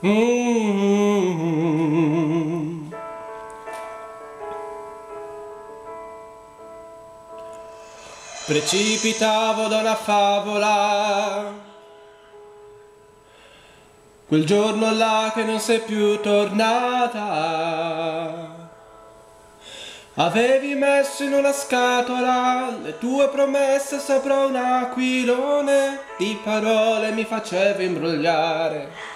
Mm. Precipitavo da una favola, quel giorno là che non sei più tornata. Avevi messo in una scatola le tue promesse sopra un aquilone, di parole mi facevi imbrogliare.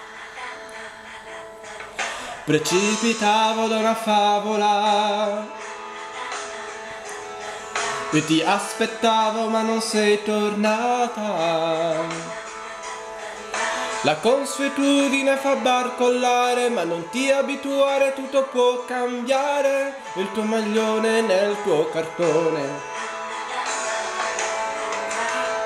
Precipitavo da una favola e ti aspettavo ma non sei tornata. La consuetudine fa barcollare, ma non ti abituare, tutto può cambiare, il tuo maglione nel tuo cartone.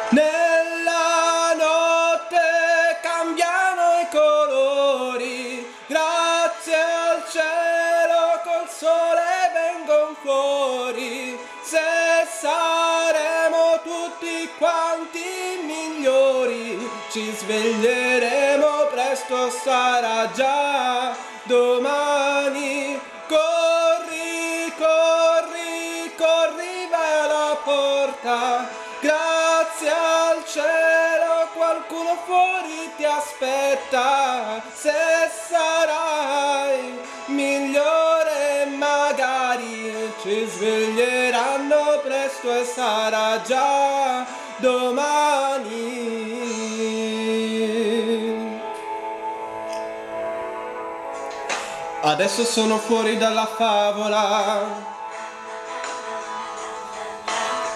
Nella notte cambiano i colori, grazie al cielo col sole vengono fuori, se saremo tutti quanti migliori, ci sveglieremo presto, sarà già domani. Corri, corri, corri, vai alla porta, grazie al cielo qualcuno fuori ti aspetta, se sarai migliore magari ci sveglieranno presto e sarà già domani. Adesso sono fuori dalla favola,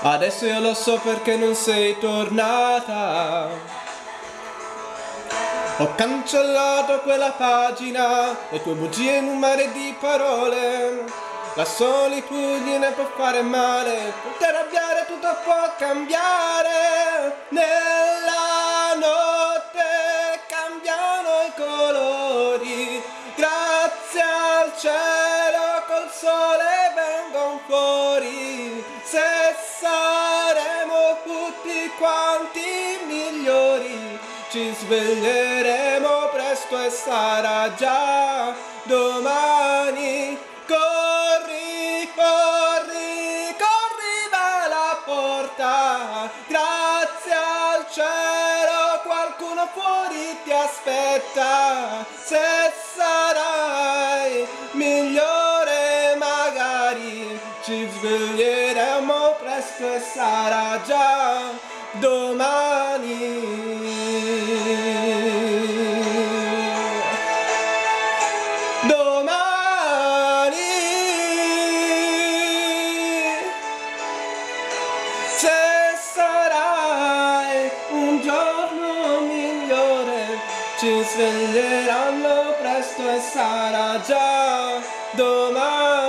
adesso io lo so perché non sei tornata. Ho cancellato quella pagina, le tue bugie in un mare di parole. La solitudine può fare male, può arrabbiare, tutto può cambiare. Nella notte cambiano i colori, grazie al cielo col sole vengono fuori, se saremo tutti quanti migliori, ci sveglieremo presto e sarà già domani. Corri, corri, corri, va alla porta, grazie al cielo qualcuno fuori ti aspetta, se sarai migliore magari ci sveglieremo presto e sarà già domani. Se sarai un giorno migliore, ci sveglieranno presto e sarà già domani.